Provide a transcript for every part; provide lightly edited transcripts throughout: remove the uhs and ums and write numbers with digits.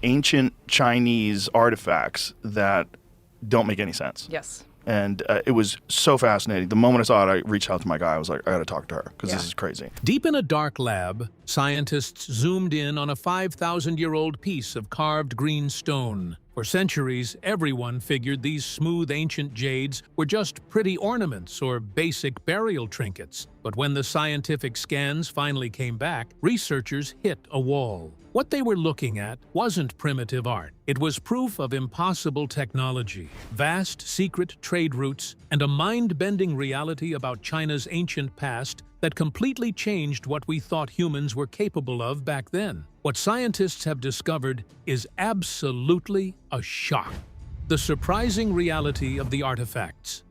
ancient Chinese artifacts that don't make any sense. Yes. And it was so fascinating. The moment I saw it, I reached out to my guy. I was like, I got to talk to her because this is crazy. Deep in a dark lab, scientists zoomed in on a 5,000-year-old piece of carved green stone. For centuries, everyone figured these smooth ancient jades were just pretty ornaments or basic burial trinkets. But when the scientific scans finally came back, researchers hit a wall. What they were looking at wasn't primitive art. It was proof of impossible technology, vast secret trade routes, and a mind-bending reality about China's ancient past that completely changed what we thought humans were capable of back then. What scientists have discovered is absolutely a shock. The surprising reality of the artifacts.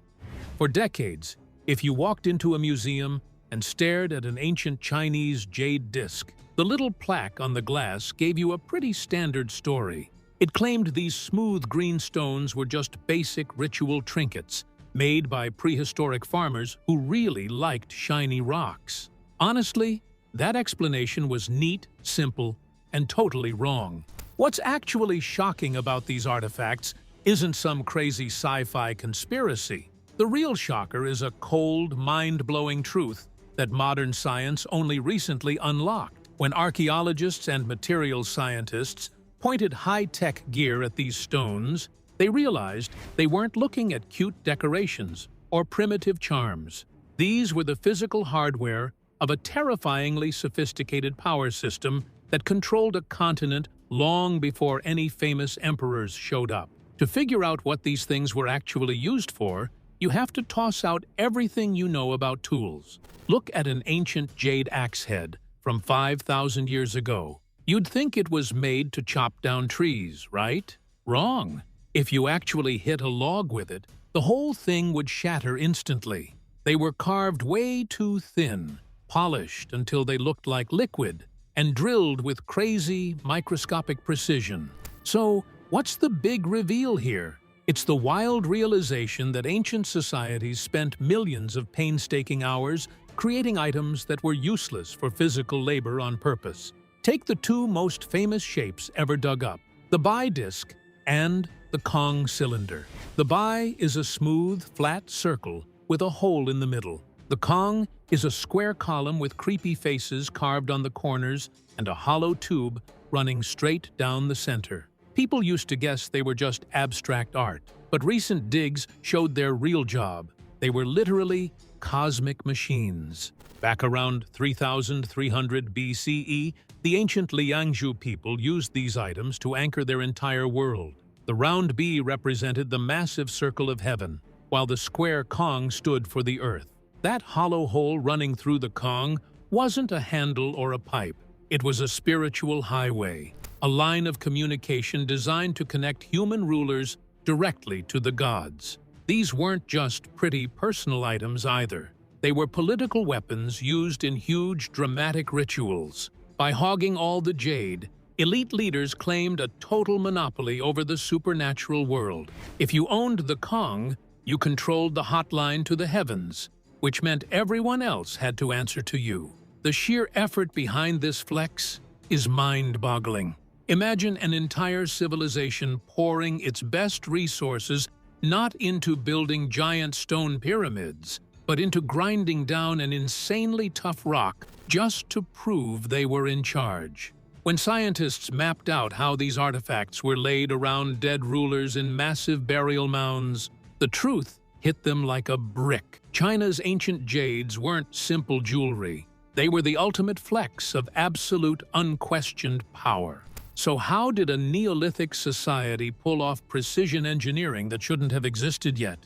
For decades, if you walked into a museum and stared at an ancient Chinese jade disc, the little plaque on the glass gave you a pretty standard story. It claimed these smooth green stones were just basic ritual trinkets, made by prehistoric farmers who really liked shiny rocks. Honestly, that explanation was neat, simple, and totally wrong. What's actually shocking about these artifacts isn't some crazy sci-fi conspiracy. The real shocker is a cold, mind-blowing truth that modern science only recently unlocked. When archaeologists and materials scientists pointed high-tech gear at these stones, they realized they weren't looking at cute decorations or primitive charms. These were the physical hardware of a terrifyingly sophisticated power system that controlled a continent long before any famous emperors showed up. To figure out what these things were actually used for, you have to toss out everything you know about tools. Look at an ancient jade axe head from 5,000 years ago. You'd think it was made to chop down trees, right? Wrong. If you actually hit a log with it, the whole thing would shatter instantly. They were carved way too thin, polished until they looked like liquid, and drilled with crazy, microscopic precision. So, what's the big reveal here? It's the wild realization that ancient societies spent millions of painstaking hours creating items that were useless for physical labor on purpose. Take the two most famous shapes ever dug up, the Bai disc and the Kong cylinder. The Bai is a smooth, flat circle with a hole in the middle. The Kong is a square column with creepy faces carved on the corners and a hollow tube running straight down the center. People used to guess they were just abstract art, but recent digs showed their real job. They were literally cosmic machines. Back around 3,300 BCE, the ancient Liangzhu people used these items to anchor their entire world. The round B represented the massive circle of heaven, while the square Kong stood for the earth. That hollow hole running through the Kong wasn't a handle or a pipe. It was a spiritual highway, a line of communication designed to connect human rulers directly to the gods. These weren't just pretty personal items either. They were political weapons used in huge, dramatic rituals. By hogging all the jade, elite leaders claimed a total monopoly over the supernatural world. If you owned the Kong, you controlled the hotline to the heavens, which meant everyone else had to answer to you. The sheer effort behind this flex is mind-boggling. Imagine an entire civilization pouring its best resources not into building giant stone pyramids, but into grinding down an insanely tough rock just to prove they were in charge. When scientists mapped out how these artifacts were laid around dead rulers in massive burial mounds, the truth hit them like a brick. China's ancient jades weren't simple jewelry. They were the ultimate flex of absolute, unquestioned power. So how did a Neolithic society pull off precision engineering that shouldn't have existed yet?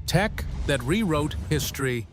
Tech that rewrote history.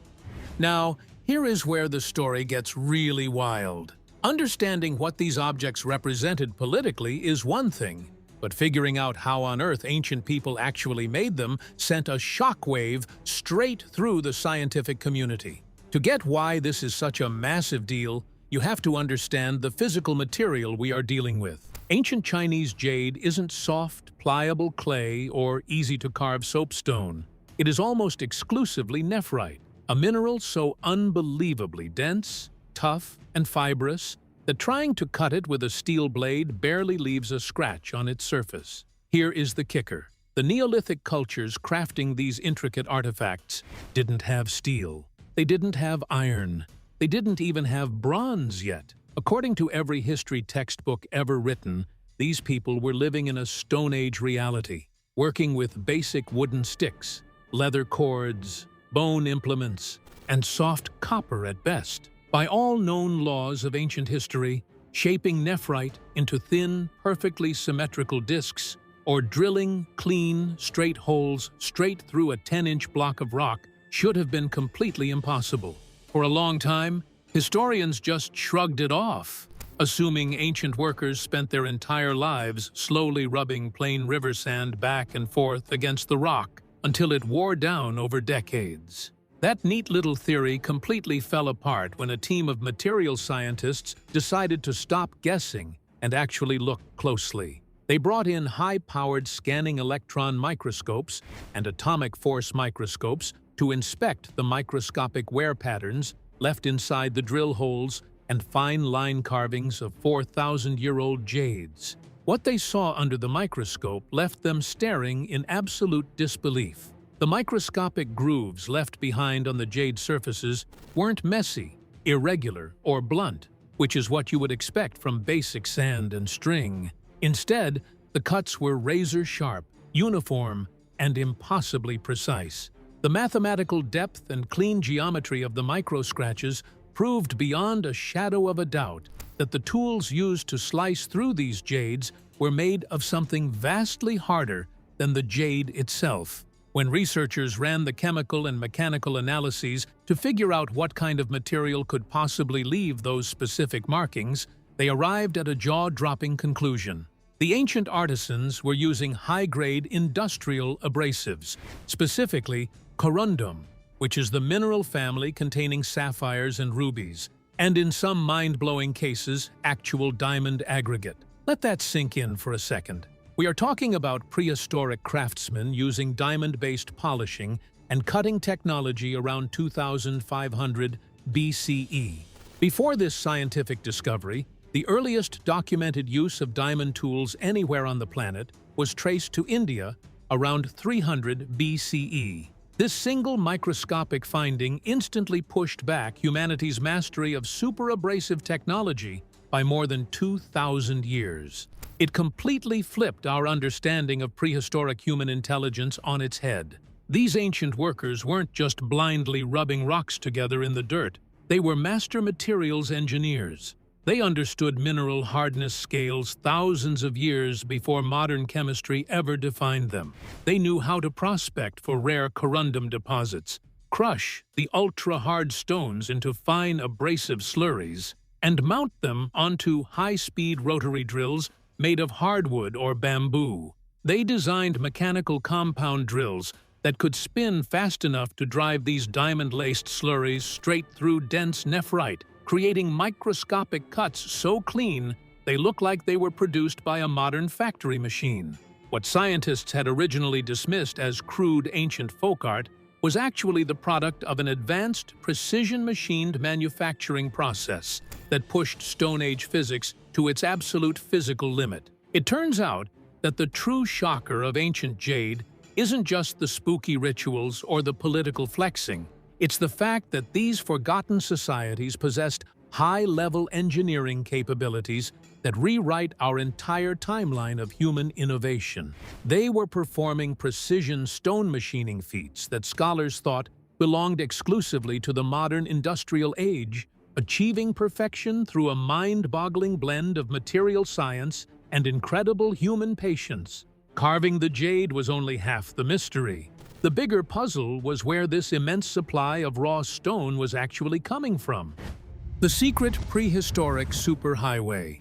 Now, here is where the story gets really wild. Understanding what these objects represented politically is one thing, but figuring out how on earth ancient people actually made them sent a shockwave straight through the scientific community. To get why this is such a massive deal, you have to understand the physical material we are dealing with. Ancient Chinese jade isn't soft, pliable clay or easy-to-carve soapstone. It is almost exclusively nephrite, a mineral so unbelievably dense, tough, and fibrous that trying to cut it with a steel blade barely leaves a scratch on its surface. Here is the kicker. The Neolithic cultures crafting these intricate artifacts didn't have steel. They didn't have iron. They didn't even have bronze yet. According to every history textbook ever written, these people were living in a Stone Age reality, working with basic wooden sticks, leather cords, bone implements, and soft copper at best. By all known laws of ancient history, shaping nephrite into thin, perfectly symmetrical discs, or drilling clean, straight holes straight through a 10-inch block of rock should have been completely impossible. For a long time, historians just shrugged it off, assuming ancient workers spent their entire lives slowly rubbing plain river sand back and forth against the rock until it wore down over decades. That neat little theory completely fell apart when a team of material scientists decided to stop guessing and actually look closely. They brought in high-powered scanning electron microscopes and atomic force microscopes to inspect the microscopic wear patterns left inside the drill holes and fine line carvings of 4,000-year-old jades. What they saw under the microscope left them staring in absolute disbelief. The microscopic grooves left behind on the jade surfaces weren't messy, irregular, or blunt, which is what you would expect from basic sand and string. Instead, the cuts were razor-sharp, uniform, and impossibly precise. The mathematical depth and clean geometry of the micro-scratches proved beyond a shadow of a doubt that the tools used to slice through these jades were made of something vastly harder than the jade itself. When researchers ran the chemical and mechanical analyses to figure out what kind of material could possibly leave those specific markings, they arrived at a jaw-dropping conclusion. The ancient artisans were using high-grade industrial abrasives, specifically corundum, which is the mineral family containing sapphires and rubies, and in some mind-blowing cases, actual diamond aggregate. Let that sink in for a second. We are talking about prehistoric craftsmen using diamond-based polishing and cutting technology around 2500 BCE. Before this scientific discovery, the earliest documented use of diamond tools anywhere on the planet was traced to India around 300 BCE. This single microscopic finding instantly pushed back humanity's mastery of super-abrasive technology by more than 2,000 years. It completely flipped our understanding of prehistoric human intelligence on its head. These ancient workers weren't just blindly rubbing rocks together in the dirt. They were master materials engineers. They understood mineral hardness scales thousands of years before modern chemistry ever defined them. They knew how to prospect for rare corundum deposits, crush the ultra-hard stones into fine abrasive slurries, and mount them onto high-speed rotary drills made of hardwood or bamboo. They designed mechanical compound drills that could spin fast enough to drive these diamond-laced slurries straight through dense nephrite, creating microscopic cuts so clean they look like they were produced by a modern factory machine. What scientists had originally dismissed as crude ancient folk art was actually the product of an advanced, precision-machined manufacturing process that pushed Stone Age physics to its absolute physical limit. It turns out that the true shocker of ancient jade isn't just the spooky rituals or the political flexing. It's the fact that these forgotten societies possessed high-level engineering capabilities that rewrite our entire timeline of human innovation. They were performing precision stone machining feats that scholars thought belonged exclusively to the modern industrial age, achieving perfection through a mind-boggling blend of material science and incredible human patience. Carving the jade was only half the mystery. The bigger puzzle was where this immense supply of raw stone was actually coming from. The secret prehistoric superhighway.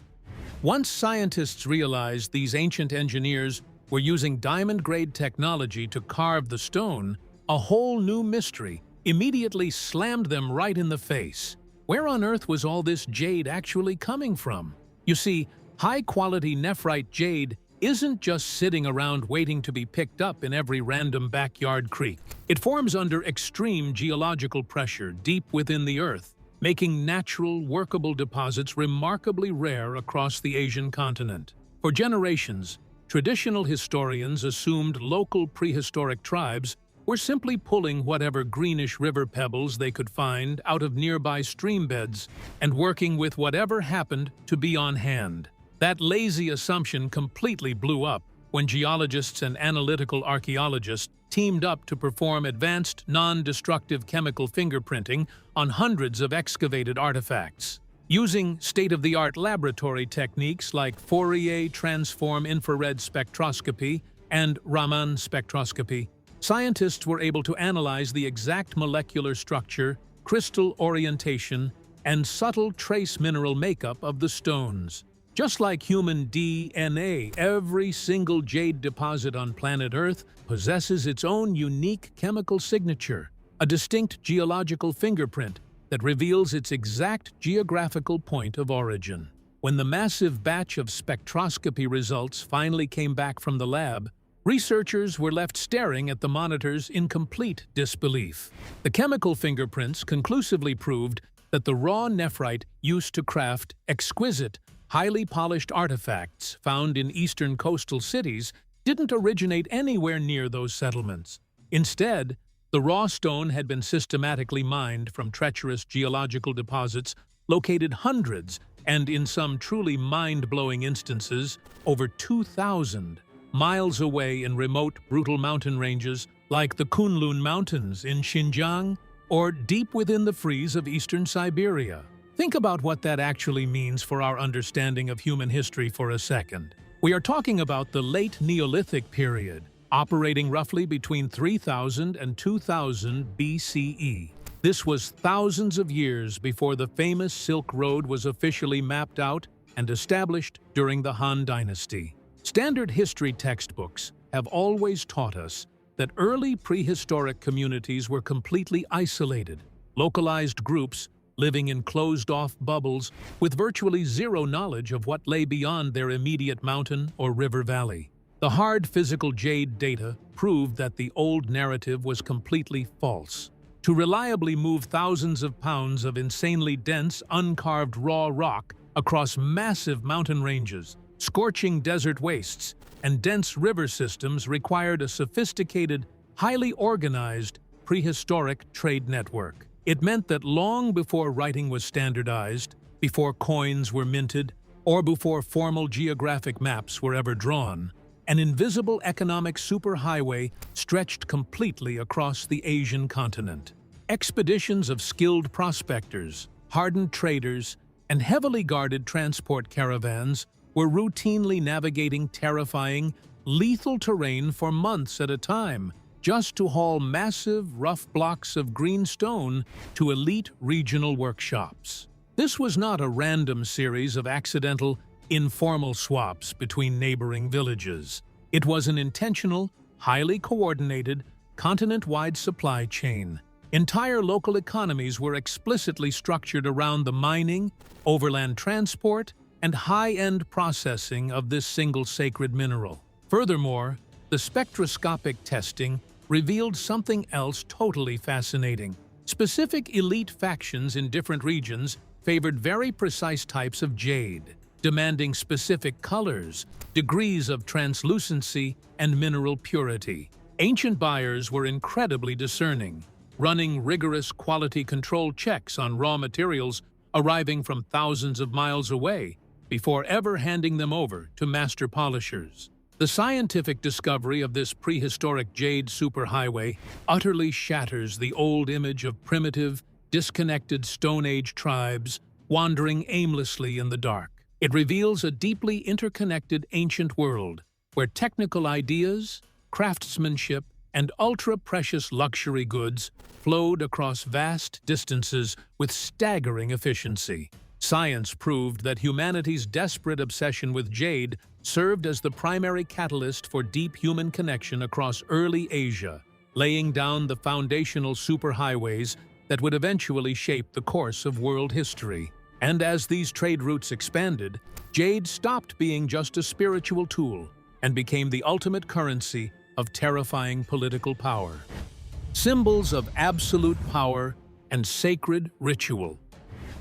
Once scientists realized these ancient engineers were using diamond-grade technology to carve the stone, a whole new mystery immediately slammed them right in the face. Where on earth was all this jade actually coming from? You see, high-quality nephrite jade isn't just sitting around waiting to be picked up in every random backyard creek. It forms under extreme geological pressure deep within the earth, making natural, workable deposits remarkably rare across the Asian continent. For generations, traditional historians assumed local prehistoric tribes were simply pulling whatever greenish river pebbles they could find out of nearby stream beds and working with whatever happened to be on hand. That lazy assumption completely blew up when geologists and analytical archaeologists teamed up to perform advanced, non-destructive chemical fingerprinting on hundreds of excavated artifacts. Using state-of-the-art laboratory techniques like Fourier transform infrared spectroscopy and Raman spectroscopy, scientists were able to analyze the exact molecular structure, crystal orientation, and subtle trace mineral makeup of the stones. Just like human DNA, every single jade deposit on planet Earth possesses its own unique chemical signature, a distinct geological fingerprint that reveals its exact geographical point of origin. When the massive batch of spectroscopy results finally came back from the lab, researchers were left staring at the monitors in complete disbelief. The chemical fingerprints conclusively proved that the raw nephrite used to craft exquisite, highly polished artifacts found in eastern coastal cities didn't originate anywhere near those settlements. Instead, the raw stone had been systematically mined from treacherous geological deposits located hundreds, and in some truly mind-blowing instances, over 2,000 miles away in remote, brutal mountain ranges like the Kunlun Mountains in Xinjiang or deep within the freeze of eastern Siberia. Think about what that actually means for our understanding of human history for a second. We are talking about the late Neolithic period, operating roughly between 3000 and 2000 BCE. This was thousands of years before the famous Silk Road was officially mapped out and established during the Han Dynasty. Standard history textbooks have always taught us that early prehistoric communities were completely isolated, localized groups living in closed-off bubbles with virtually zero knowledge of what lay beyond their immediate mountain or river valley. The hard physical jade data proved that the old narrative was completely false. To reliably move thousands of pounds of insanely dense, uncarved raw rock across massive mountain ranges, scorching desert wastes, and dense river systems required a sophisticated, highly organized, prehistoric trade network. It meant that long before writing was standardized, before coins were minted, or before formal geographic maps were ever drawn, an invisible economic superhighway stretched completely across the Asian continent. Expeditions of skilled prospectors, hardened traders, and heavily guarded transport caravans were routinely navigating terrifying, lethal terrain for months at a time, just to haul massive, rough blocks of green stone to elite regional workshops. This was not a random series of accidental, informal swaps between neighboring villages. It was an intentional, highly coordinated, continent-wide supply chain. Entire local economies were explicitly structured around the mining, overland transport, and high-end processing of this single sacred mineral. Furthermore, the spectroscopic testing revealed something else totally fascinating. Specific elite factions in different regions favored very precise types of jade, demanding specific colors, degrees of translucency, and mineral purity. Ancient buyers were incredibly discerning, running rigorous quality control checks on raw materials arriving from thousands of miles away before ever handing them over to master polishers. The scientific discovery of this prehistoric jade superhighway utterly shatters the old image of primitive, disconnected Stone Age tribes wandering aimlessly in the dark. It reveals a deeply interconnected ancient world where technical ideas, craftsmanship, and ultra-precious luxury goods flowed across vast distances with staggering efficiency. Science proved that humanity's desperate obsession with jade served as the primary catalyst for deep human connection across early Asia, laying down the foundational superhighways that would eventually shape the course of world history. And as these trade routes expanded, jade stopped being just a spiritual tool and became the ultimate currency of terrifying political power. Symbols of absolute power and sacred ritual.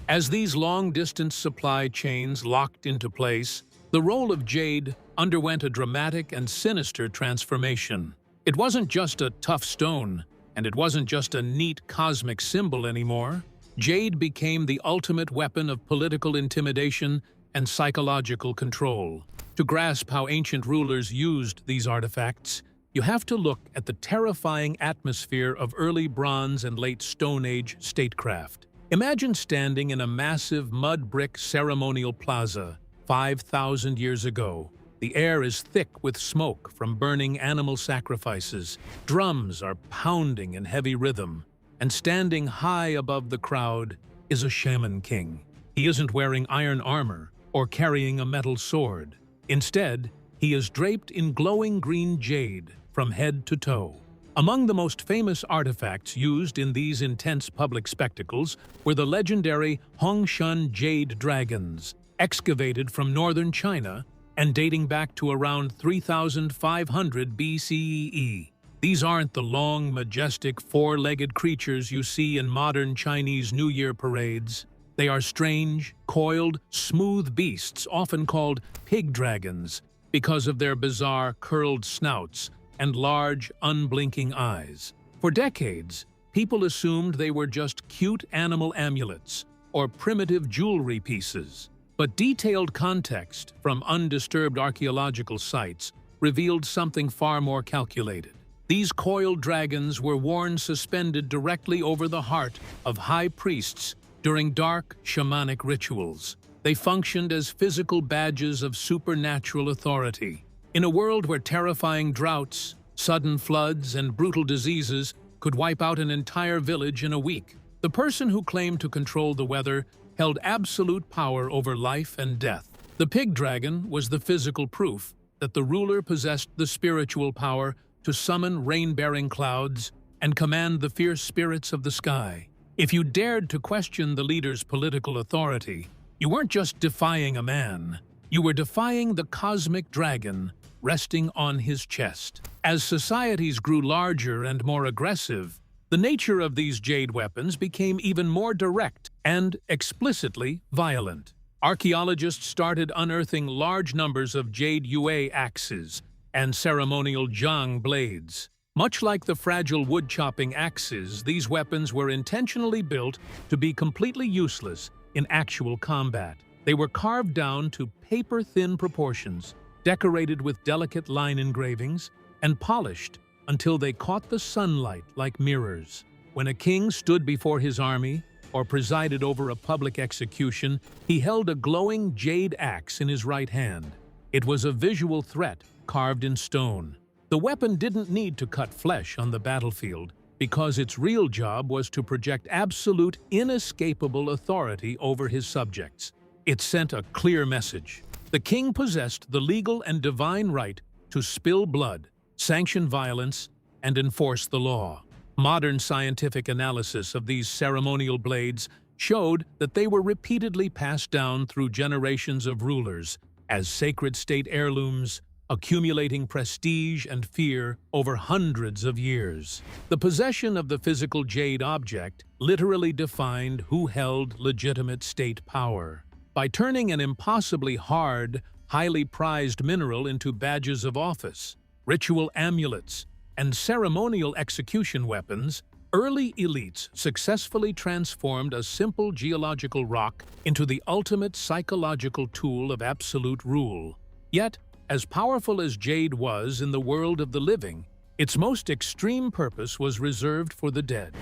As these long-distance supply chains locked into place, the role of jade underwent a dramatic and sinister transformation. It wasn't just a tough stone, and it wasn't just a neat cosmic symbol anymore. Jade became the ultimate weapon of political intimidation and psychological control. To grasp how ancient rulers used these artifacts, you have to look at the terrifying atmosphere of early Bronze and late Stone Age statecraft. Imagine standing in a massive mud-brick ceremonial plaza 5,000 years ago. The air is thick with smoke from burning animal sacrifices. Drums are pounding in heavy rhythm, and standing high above the crowd is a shaman king. He isn't wearing iron armor or carrying a metal sword. Instead, he is draped in glowing green jade from head to toe. Among the most famous artifacts used in these intense public spectacles were the legendary Hongshan jade dragons, excavated from northern China and dating back to around 3,500 BCE. These aren't the long, majestic, four-legged creatures you see in modern Chinese New Year parades. They are strange, coiled, smooth beasts often called pig dragons because of their bizarre curled snouts and large, unblinking eyes. For decades, people assumed they were just cute animal amulets or primitive jewelry pieces. But detailed context from undisturbed archaeological sites revealed something far more calculated. These coiled dragons were worn suspended directly over the heart of high priests during dark, shamanic rituals. They functioned as physical badges of supernatural authority. In a world where terrifying droughts, sudden floods, and brutal diseases could wipe out an entire village in a week, the person who claimed to control the weather held absolute power over life and death. The pig dragon was the physical proof that the ruler possessed the spiritual power to summon rain-bearing clouds and command the fierce spirits of the sky. If you dared to question the leader's political authority, you weren't just defying a man, you were defying the cosmic dragon resting on his chest. As societies grew larger and more aggressive, the nature of these jade weapons became even more direct and explicitly violent. Archaeologists started unearthing large numbers of jade yue axes and ceremonial zhang blades. Much like the fragile wood-chopping axes, these weapons were intentionally built to be completely useless in actual combat. They were carved down to paper-thin proportions, decorated with delicate line engravings, and polished until they caught the sunlight like mirrors. When a king stood before his army or presided over a public execution, he held a glowing jade axe in his right hand. It was a visual threat carved in stone. The weapon didn't need to cut flesh on the battlefield because its real job was to project absolute, inescapable authority over his subjects. It sent a clear message. The king possessed the legal and divine right to spill blood, sanction violence, and enforce the law. Modern scientific analysis of these ceremonial blades showed that they were repeatedly passed down through generations of rulers as sacred state heirlooms, accumulating prestige and fear over hundreds of years. The possession of the physical jade object literally defined who held legitimate state power. By turning an impossibly hard, highly prized mineral into badges of office, ritual amulets, and ceremonial execution weapons, early elites successfully transformed a simple geological rock into the ultimate psychological tool of absolute rule. Yet, as powerful as jade was in the world of the living, its most extreme purpose was reserved for the dead.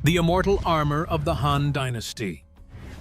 The immortal armor of the Han Dynasty.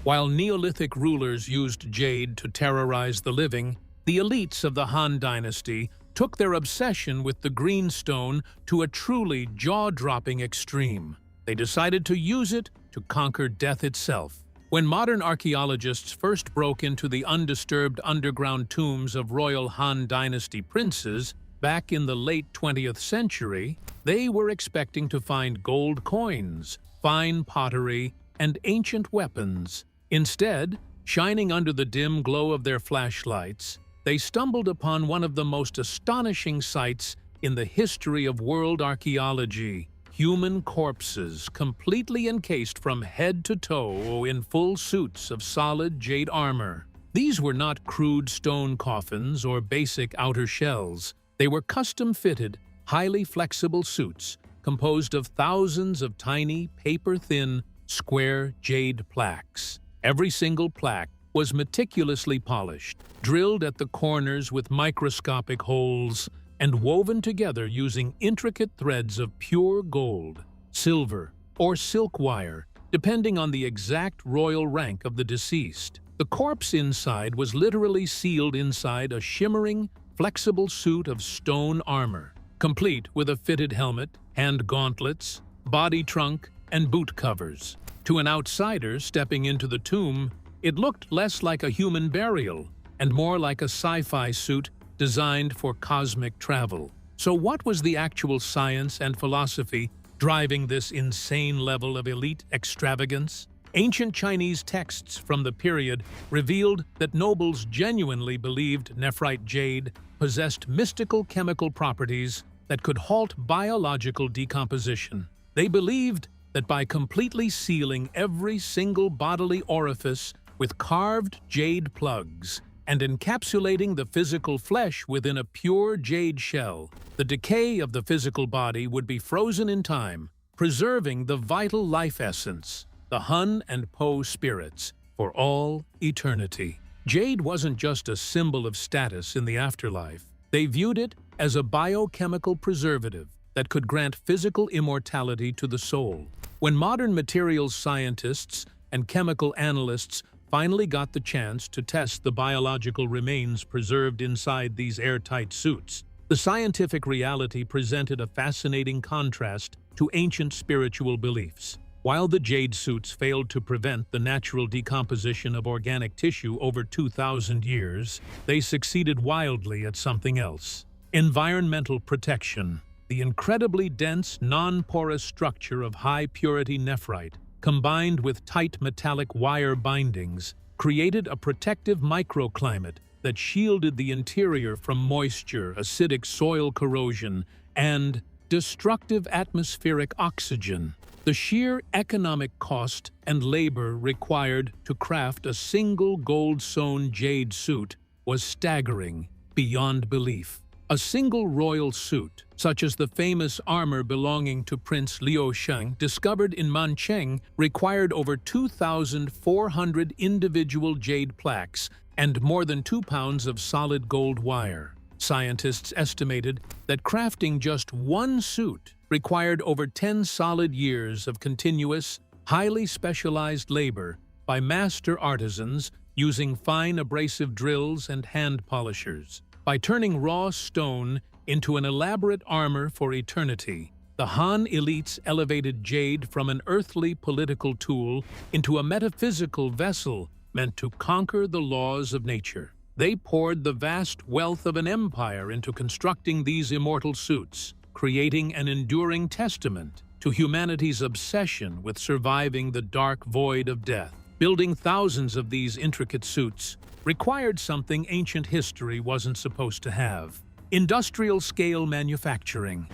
While Neolithic rulers used jade to terrorize the living, the elites of the Han Dynasty took their obsession with the green stone to a truly jaw-dropping extreme. They decided to use it to conquer death itself. When modern archaeologists first broke into the undisturbed underground tombs of royal Han Dynasty princes back in the late 20th century, they were expecting to find gold coins, fine pottery, and ancient weapons. Instead, shining under the dim glow of their flashlights, they stumbled upon one of the most astonishing sights in the history of world archaeology: human corpses completely encased from head to toe in full suits of solid jade armor. These were not crude stone coffins or basic outer shells. They were custom-fitted, highly flexible suits composed of thousands of tiny, paper-thin, square jade plaques. Every single plaque was meticulously polished, drilled at the corners with microscopic holes, and woven together using intricate threads of pure gold, silver, or silk wire, depending on the exact royal rank of the deceased. The corpse inside was literally sealed inside a shimmering, flexible suit of stone armor, complete with a fitted helmet, hand gauntlets, body trunk, and boot covers. To an outsider stepping into the tomb, it looked less like a human burial and more like a sci-fi suit designed for cosmic travel. So what was the actual science and philosophy driving this insane level of elite extravagance? Ancient Chinese texts from the period revealed that nobles genuinely believed nephrite jade possessed mystical chemical properties that could halt biological decomposition. They believed that by completely sealing every single bodily orifice with carved jade plugs and encapsulating the physical flesh within a pure jade shell, the decay of the physical body would be frozen in time, preserving the vital life essence, the Hun and Po spirits, for all eternity. Jade wasn't just a symbol of status in the afterlife. They viewed it as a biochemical preservative that could grant physical immortality to the soul. When modern materials scientists and chemical analysts finally got the chance to test the biological remains preserved inside these airtight suits, the scientific reality presented a fascinating contrast to ancient spiritual beliefs. While the jade suits failed to prevent the natural decomposition of organic tissue over 2,000 years, they succeeded wildly at something else: environmental protection. The incredibly dense, non-porous structure of high-purity nephrite, combined with tight metallic wire bindings, created a protective microclimate that shielded the interior from moisture, acidic soil corrosion, and destructive atmospheric oxygen. The sheer economic cost and labor required to craft a single gold-sewn jade suit was staggering beyond belief. A single royal suit, such as the famous armor belonging to Prince Liu Sheng discovered in Mancheng, required over 2,400 individual jade plaques and more than 2 pounds of solid gold wire. Scientists estimated that crafting just one suit required over 10 solid years of continuous, highly specialized labor by master artisans using fine abrasive drills and hand polishers. By turning raw stone into an elaborate armor for eternity, the Han elites elevated jade from an earthly political tool into a metaphysical vessel meant to conquer the laws of nature. They poured the vast wealth of an empire into constructing these immortal suits, creating an enduring testament to humanity's obsession with surviving the dark void of death. Building thousands of these intricate suits required something ancient history wasn't supposed to have: industrial-scale manufacturing.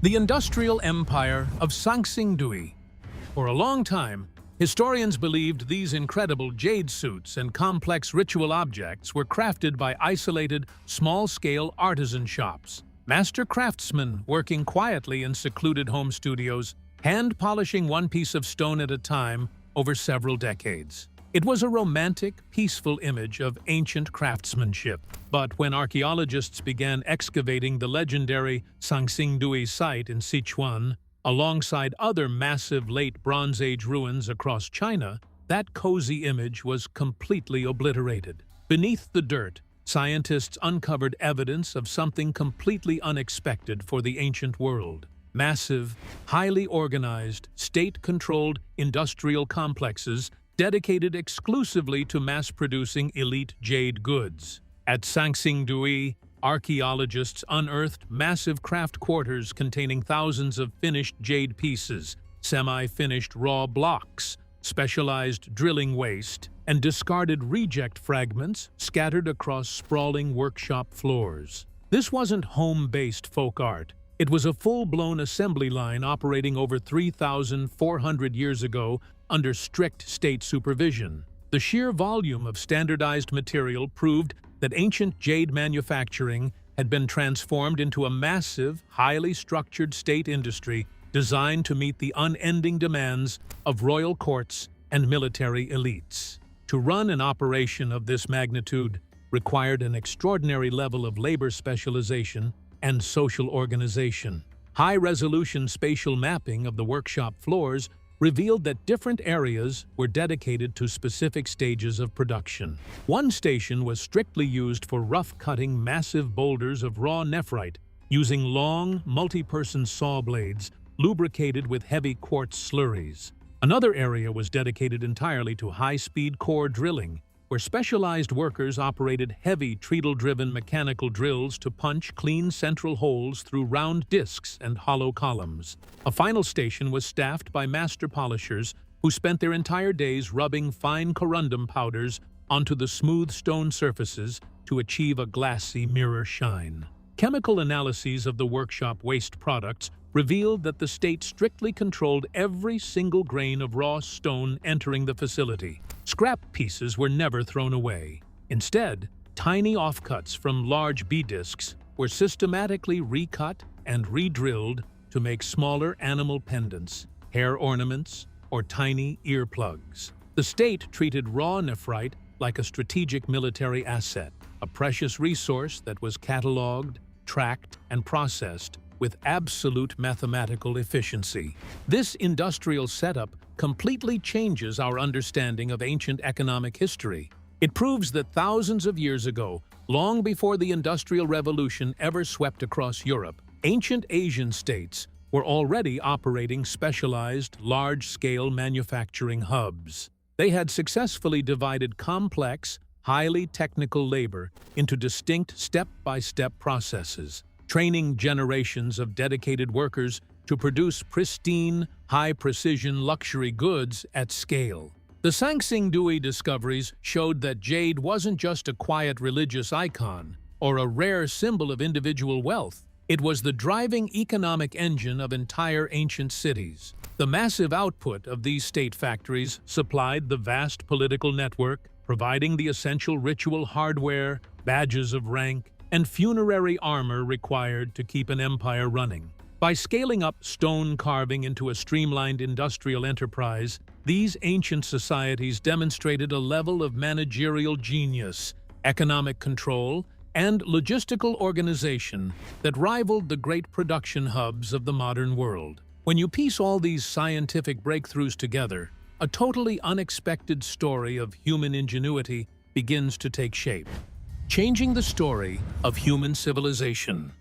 The industrial empire of Sangsingdui. For a long time, historians believed these incredible jade suits and complex ritual objects were crafted by isolated, small-scale artisan shops. Master craftsmen working quietly in secluded home studios, hand-polishing one piece of stone at a time over several decades. It was a romantic, peaceful image of ancient craftsmanship. But when archaeologists began excavating the legendary Sangsingdui site in Sichuan, alongside other massive late Bronze Age ruins across China, that cozy image was completely obliterated. Beneath the dirt, scientists uncovered evidence of something completely unexpected for the ancient world: massive, highly organized, state-controlled industrial complexes dedicated exclusively to mass-producing elite jade goods. At Sangsingdui, archaeologists unearthed massive craft quarters containing thousands of finished jade pieces, semi-finished raw blocks, specialized drilling waste, and discarded reject fragments scattered across sprawling workshop floors. This wasn't home-based folk art. It was a full-blown assembly line operating over 3,400 years ago under strict state supervision. The sheer volume of standardized material proved that ancient jade manufacturing had been transformed into a massive, highly structured state industry designed to meet the unending demands of royal courts and military elites. To run an operation of this magnitude required an extraordinary level of labor specialization and social organization. High-resolution spatial mapping of the workshop floors revealed that different areas were dedicated to specific stages of production. One station was strictly used for rough-cutting massive boulders of raw nephrite, using long, multi-person saw blades lubricated with heavy quartz slurries. Another area was dedicated entirely to high-speed core drilling, where specialized workers operated heavy treadle-driven mechanical drills to punch clean central holes through round discs and hollow columns. A final station was staffed by master polishers who spent their entire days rubbing fine corundum powders onto the smooth stone surfaces to achieve a glassy mirror shine. Chemical analyses of the workshop waste products revealed that the state strictly controlled every single grain of raw stone entering the facility. Scrap pieces were never thrown away. Instead, tiny offcuts from large B-discs were systematically recut and re-drilled to make smaller animal pendants, hair ornaments, or tiny earplugs. The state treated raw nephrite like a strategic military asset, a precious resource that was cataloged, tracked, and processed with absolute mathematical efficiency. This industrial setup completely changes our understanding of ancient economic history. It proves that thousands of years ago, long before the Industrial Revolution ever swept across Europe, ancient Asian states were already operating specialized, large-scale manufacturing hubs. They had successfully divided complex, highly technical labor into distinct step-by-step processes, training generations of dedicated workers to produce pristine, high-precision luxury goods at scale. The Sangsing-Dui discoveries showed that jade wasn't just a quiet religious icon or a rare symbol of individual wealth. It was the driving economic engine of entire ancient cities. The massive output of these state factories supplied the vast political network, providing the essential ritual hardware, badges of rank, and funerary armor required to keep an empire running. By scaling up stone carving into a streamlined industrial enterprise, these ancient societies demonstrated a level of managerial genius, economic control, and logistical organization that rivaled the great production hubs of the modern world. When you piece all these scientific breakthroughs together, a totally unexpected story of human ingenuity begins to take shape, changing the story of human civilization.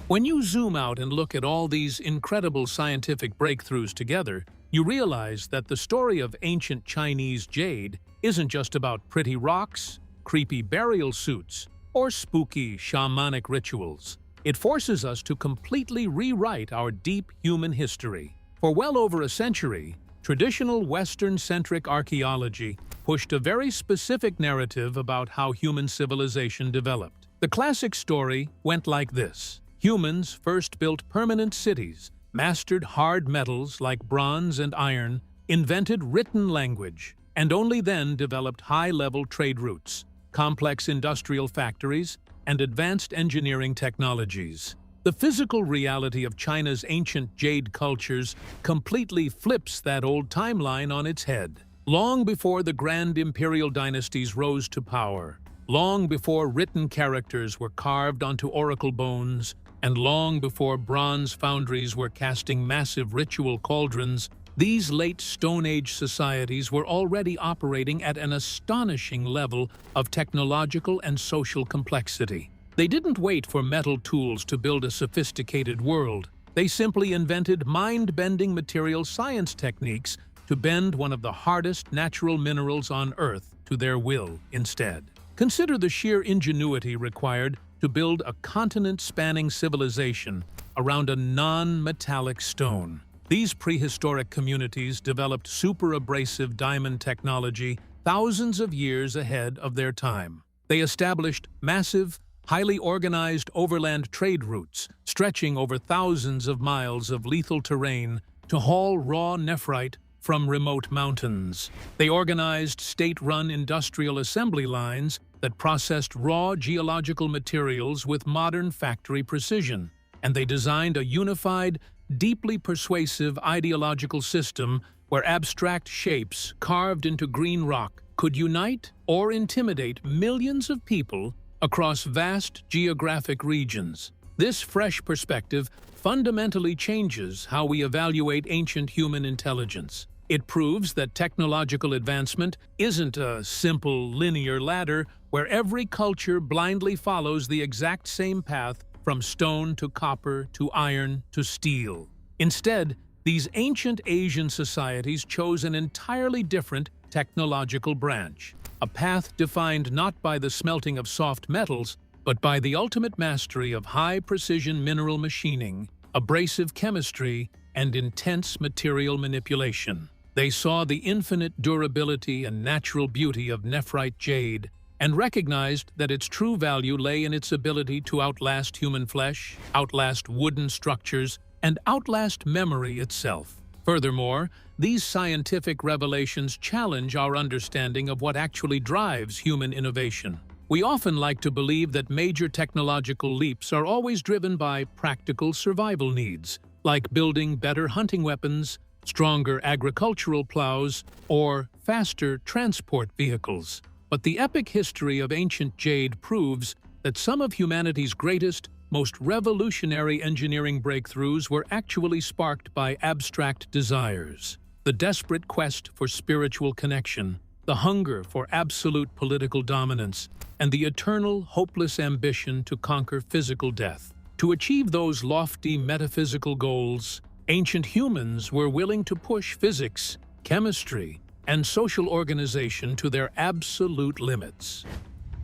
When you zoom out and look at all these incredible scientific breakthroughs together, you realize that the story of ancient Chinese jade isn't just about pretty rocks, creepy burial suits, or spooky shamanic rituals. It forces us to completely rewrite our deep human history. For well over a century, traditional Western-centric archaeology pushed a very specific narrative about how human civilization developed. The classic story went like this. Humans first built permanent cities, mastered hard metals like bronze and iron, invented written language, and only then developed high-level trade routes, complex industrial factories, and advanced engineering technologies. The physical reality of China's ancient jade cultures completely flips that old timeline on its head. Long before the grand imperial dynasties rose to power, long before written characters were carved onto oracle bones, and long before bronze foundries were casting massive ritual cauldrons, these late Stone Age societies were already operating at an astonishing level of technological and social complexity. They didn't wait for metal tools to build a sophisticated world. They simply invented mind-bending material science techniques to bend one of the hardest natural minerals on Earth to their will instead. Consider the sheer ingenuity required to build a continent-spanning civilization around a non-metallic stone. These prehistoric communities developed super-abrasive diamond technology thousands of years ahead of their time. They established massive, highly organized overland trade routes stretching over thousands of miles of lethal terrain to haul raw nephrite from remote mountains. They organized state-run industrial assembly lines that processed raw geological materials with modern factory precision, and they designed a unified, deeply persuasive ideological system where abstract shapes carved into green rock could unite or intimidate millions of people across vast geographic regions. This fresh perspective fundamentally changes how we evaluate ancient human intelligence. It proves that technological advancement isn't a simple linear ladder where every culture blindly follows the exact same path from stone to copper to iron to steel. Instead, these ancient Asian societies chose an entirely different technological branch, a path defined not by the smelting of soft metals, but by the ultimate mastery of high-precision mineral machining, abrasive chemistry, and intense material manipulation. They saw the infinite durability and natural beauty of nephrite jade and recognized that its true value lay in its ability to outlast human flesh, outlast wooden structures, and outlast memory itself. Furthermore, these scientific revelations challenge our understanding of what actually drives human innovation. We often like to believe that major technological leaps are always driven by practical survival needs, like building better hunting weapons, stronger agricultural plows, or faster transport vehicles. But the epic history of ancient jade proves that some of humanity's greatest, most revolutionary engineering breakthroughs were actually sparked by abstract desires. The desperate quest for spiritual connection, the hunger for absolute political dominance, and the eternal, hopeless ambition to conquer physical death. To achieve those lofty metaphysical goals, ancient humans were willing to push physics, chemistry, and social organization to their absolute limits.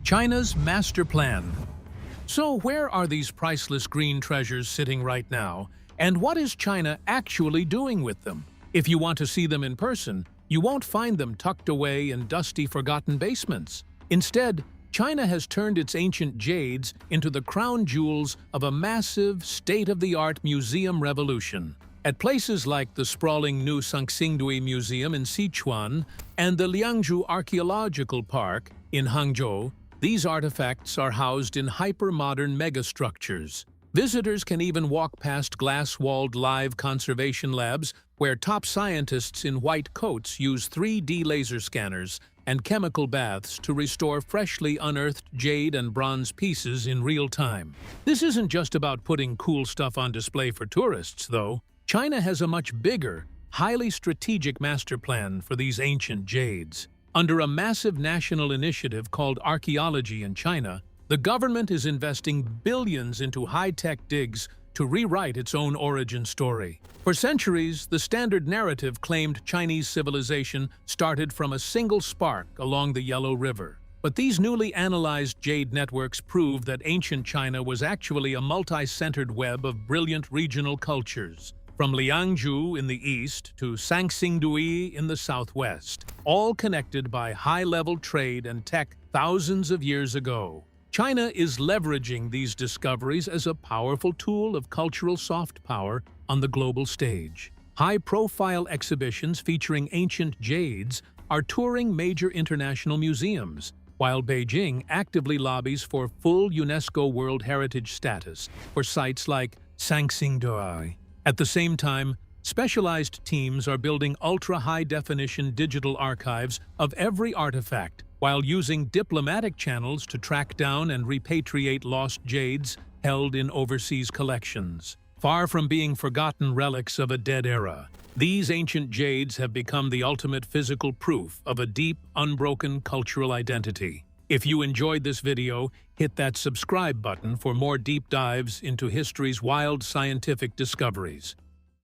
China's master plan. So where are these priceless green treasures sitting right now, and what is China actually doing with them? If you want to see them in person, you won't find them tucked away in dusty, forgotten basements. Instead, China has turned its ancient jades into the crown jewels of a massive, state-of-the-art museum revolution. At places like the sprawling new Sanxingdui Museum in Sichuan and the Liangzhu Archaeological Park in Hangzhou, these artifacts are housed in hyper-modern megastructures. Visitors can even walk past glass-walled live conservation labs where top scientists in white coats use 3D laser scanners and chemical baths to restore freshly unearthed jade and bronze pieces in real time. This isn't just about putting cool stuff on display for tourists, though. China has a much bigger, highly strategic master plan for these ancient jades. Under a massive national initiative called Archaeology in China, the government is investing billions into high-tech digs to rewrite its own origin story. For centuries, the standard narrative claimed Chinese civilization started from a single spark along the Yellow River. But these newly analyzed jade networks prove that ancient China was actually a multi-centered web of brilliant regional cultures, from Liangzhu in the east to Sanxingdui in the southwest, all connected by high-level trade and tech thousands of years ago. China is leveraging these discoveries as a powerful tool of cultural soft power on the global stage. High-profile exhibitions featuring ancient jades are touring major international museums, while Beijing actively lobbies for full UNESCO World Heritage status for sites like Sanxingdui. At the same time, specialized teams are building ultra-high-definition digital archives of every artifact, while using diplomatic channels to track down and repatriate lost jades held in overseas collections. Far from being forgotten relics of a dead era, these ancient jades have become the ultimate physical proof of a deep, unbroken cultural identity. If you enjoyed this video, hit that subscribe button for more deep dives into history's wild scientific discoveries.